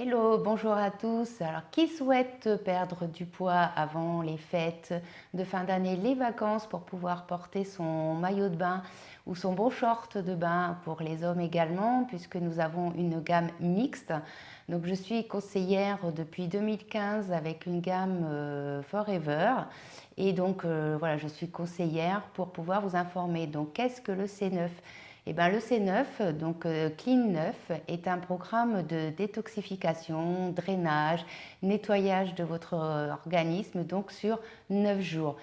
Hello, bonjour à tous. Alors, qui souhaite perdre du poids avant les fêtes de fin d'année, les vacances pour pouvoir porter son maillot de bain ou son beau short de bain pour les hommes également, puisque nous avons une gamme mixte. Donc, je suis conseillère depuis 2015 avec une gamme Forever. Et donc, voilà, je suis conseillère pour pouvoir vous informer. Donc, qu'est-ce que le C9? Eh bien, le C9, donc Clean 9, est un programme de détoxification, drainage, nettoyage de votre organisme donc sur 9 jours.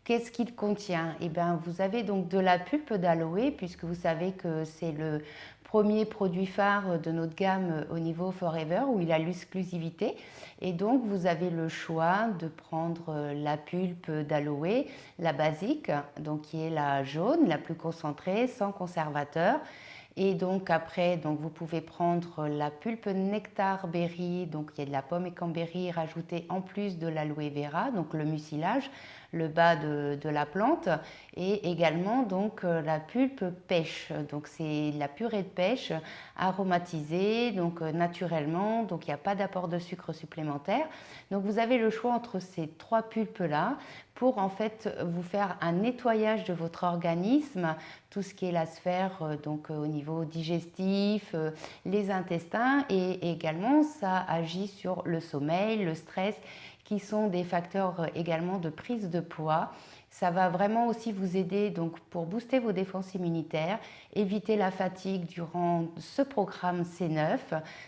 Qu'est-ce qu'il contient? Eh bien, vous avez donc de la pulpe d'aloe, puisque vous savez que c'est le premier produit phare de notre gamme au niveau Forever, où il a l'exclusivité. Et donc, vous avez le choix de prendre la pulpe d'aloe, la basique, donc qui est la jaune, la plus concentrée, sans conservateur. Et donc après, donc vous pouvez prendre la pulpe nectar berry, donc il y a de la pomme et cranberry rajoutée en plus de l'aloe vera, donc le mucilage, le bas de la plante, et également donc la pulpe pêche, donc c'est la purée de pêche aromatisée, donc naturellement, donc il n'y a pas d'apport de sucre supplémentaire. Donc vous avez le choix entre ces trois pulpes là pour en fait vous faire un nettoyage de votre organisme, tout ce qui est la sphère donc au niveau digestif, les intestins, et également ça agit sur le sommeil, le stress, qui sont des facteurs également de prise de poids. Ça va vraiment aussi vous aider donc pour booster vos défenses immunitaires, éviter la fatigue durant ce programme C9.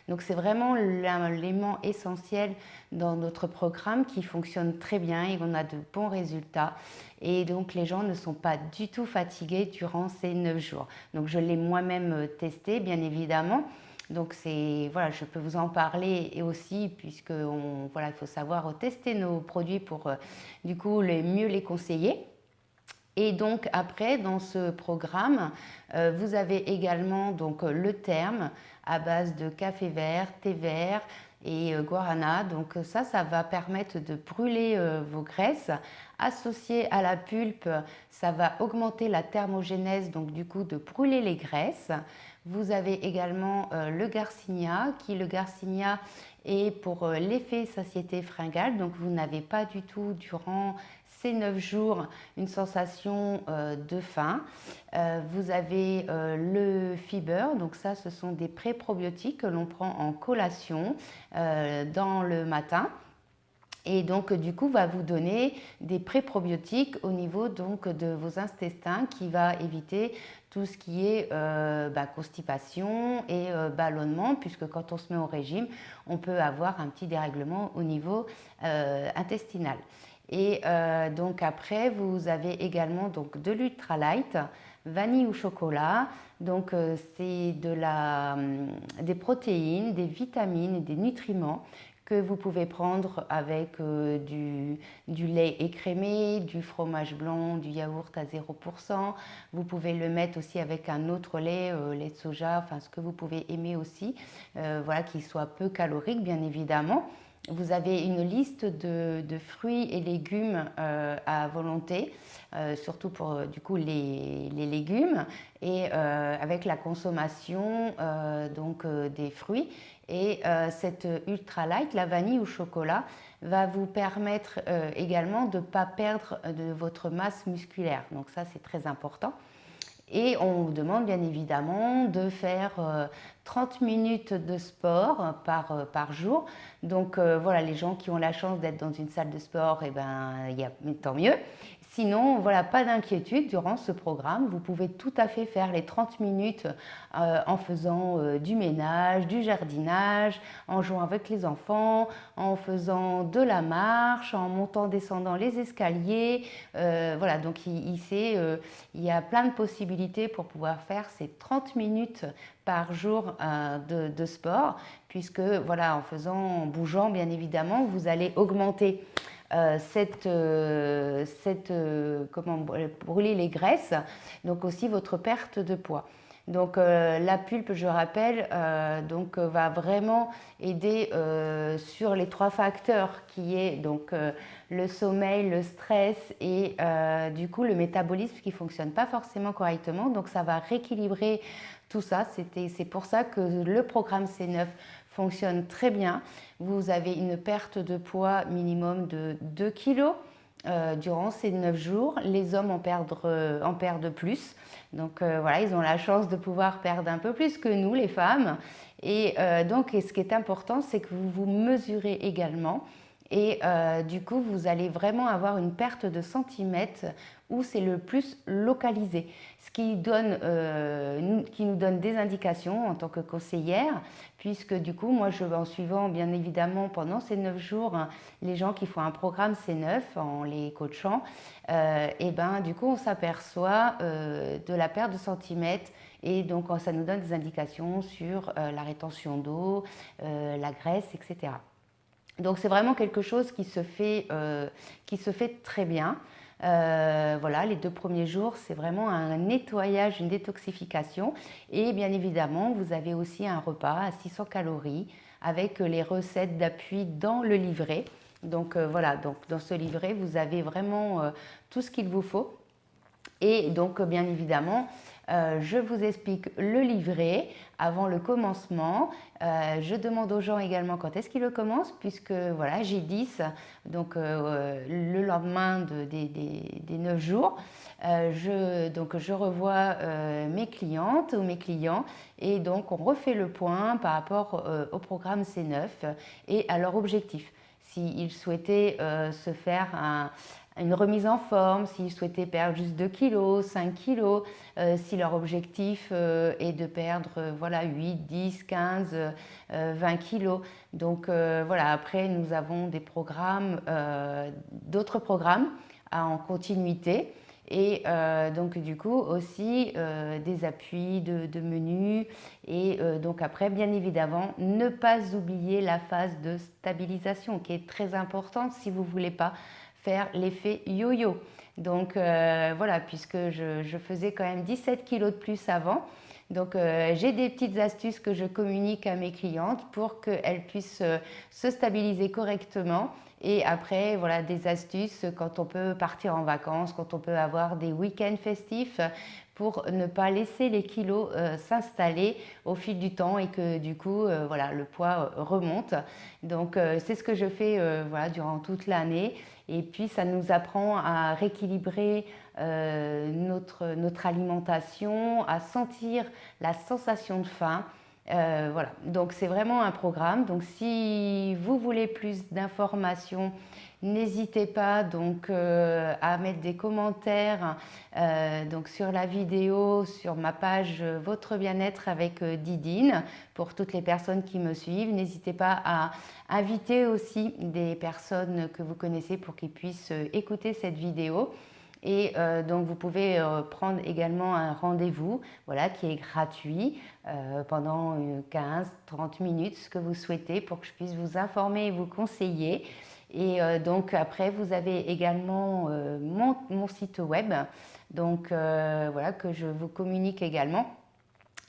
Donc c'est vraiment l'élément essentiel dans notre programme qui fonctionne très bien et on a de bons résultats. Et donc les gens ne sont pas du tout fatigués durant ces 9 jours. Donc je l'ai moi-même testé bien évidemment. Donc c'est voilà, je peux vous en parler et aussi puisque voilà, il faut savoir tester nos produits pour du coup mieux les conseiller. Et donc après, dans ce programme, vous avez également donc le terme à base de café vert, thé vert et guarana. Donc ça va permettre de brûler vos graisses. Associé à la pulpe, ça va augmenter la thermogénèse, donc du coup de brûler les graisses. Vous avez également le garcinia, qui le garcinia est pour l'effet satiété fringale. Donc vous n'avez pas du tout durant ces 9 jours une sensation de faim. Vous avez le fiber, donc ça ce sont des pré-probiotiques que l'on prend en collation dans le matin. Et donc, du coup, va vous donner des pré-probiotiques au niveau donc, de vos intestins qui va éviter tout ce qui est constipation et ballonnement, puisque quand on se met au régime, on peut avoir un petit dérèglement au niveau intestinal. Et donc après, vous avez également donc, de l'ultra light, vanille ou chocolat. Donc c'est des protéines, des vitamines et des nutriments que vous pouvez prendre avec du lait écrémé, du fromage blanc, du yaourt à 0%. Vous pouvez le mettre aussi avec un autre lait, lait de soja, enfin ce que vous pouvez aimer aussi, voilà, qui soit peu calorique bien évidemment. Vous avez une liste de fruits et légumes à volonté, surtout pour du coup les légumes, et avec la consommation des fruits. Et cette ultra light, la vanille ou chocolat, va vous permettre également de ne pas perdre de votre masse musculaire. Donc ça, c'est très important. Et on vous demande bien évidemment de faire 30 minutes de sport par jour. Donc voilà, les gens qui ont la chance d'être dans une salle de sport, eh ben, tant mieux. Sinon, voilà, pas d'inquiétude, durant ce programme, vous pouvez tout à fait faire les 30 minutes en faisant du ménage, du jardinage, en jouant avec les enfants, en faisant de la marche, en montant, descendant les escaliers. Voilà, donc il y a plein de possibilités pour pouvoir faire ces 30 minutes par jour de sport, puisque voilà, en bougeant bien évidemment, vous allez augmenter comment brûler les graisses, donc aussi votre perte de poids. Donc la pulpe, je rappelle, va vraiment aider sur les trois facteurs qui est donc le sommeil, le stress et du coup le métabolisme qui ne fonctionne pas forcément correctement. Donc ça va rééquilibrer tout ça, c'est pour ça que le programme C9 fonctionne très bien. Vous avez une perte de poids minimum de 2 kg durant ces 9 jours. Les hommes en perdent plus. Donc voilà, ils ont la chance de pouvoir perdre un peu plus que nous, les femmes. Et donc, ce qui est important, c'est que vous vous mesurez également. Et du coup, vous allez vraiment avoir une perte de centimètres où c'est le plus localisé. Ce qui nous donne des indications en tant que conseillère, puisque du coup, moi, en suivant bien évidemment pendant ces 9 jours, les gens qui font un programme C9 en les coachant, et ben du coup, on s'aperçoit de la perte de centimètres. Et donc, ça nous donne des indications sur la rétention d'eau, la graisse, etc. Donc, c'est vraiment quelque chose qui se fait très bien. Voilà, les 2 premiers jours, c'est vraiment un nettoyage, une détoxification. Et bien évidemment, vous avez aussi un repas à 600 calories avec les recettes d'appui dans le livret. Donc voilà, donc dans ce livret, vous avez vraiment tout ce qu'il vous faut. Et donc, bien évidemment, je vous explique le livret avant le commencement. Je demande aux gens également quand est-ce qu'ils le commencent, puisque voilà, j'ai 10, donc le lendemain des 9 jours. Je revois mes clientes ou mes clients et donc on refait le point par rapport au programme C9 et à leur objectif. S'ils souhaitaient se faire une remise en forme, s'ils souhaitaient perdre juste 2 kilos, 5 kilos, si leur objectif est de perdre voilà, 8, 10, 15, 20 kilos. Donc voilà, après nous avons des programmes, d'autres programmes en continuité. Et donc du coup aussi des appuis de menus et donc après bien évidemment ne pas oublier la phase de stabilisation qui est très importante si vous ne voulez pas faire l'effet yo-yo. Donc voilà, puisque je faisais quand même 17 kilos de plus avant. Donc j'ai des petites astuces que je communique à mes clientes pour qu'elles puissent se stabiliser correctement. Et après, voilà, des astuces quand on peut partir en vacances, quand on peut avoir des week-ends festifs pour ne pas laisser les kilos s'installer au fil du temps et que du coup, voilà, le poids remonte. Donc c'est ce que je fais voilà, durant toute l'année. Et puis ça nous apprend à rééquilibrer notre alimentation, à sentir la sensation de faim. Voilà, donc c'est vraiment un programme. Donc si vous voulez plus d'informations, n'hésitez pas donc à mettre des commentaires donc sur la vidéo, sur ma page Votre Bien-être avec Didine pour toutes les personnes qui me suivent. N'hésitez pas à inviter aussi des personnes que vous connaissez pour qu'ils puissent écouter cette vidéo. Et donc vous pouvez prendre également un rendez-vous voilà, qui est gratuit pendant 15-30 minutes, ce que vous souhaitez pour que je puisse vous informer et vous conseiller. Et donc après vous avez également mon site web donc voilà, que je vous communique également.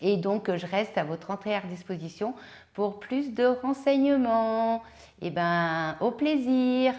Et donc je reste à votre entière disposition pour plus de renseignements. Et ben au plaisir!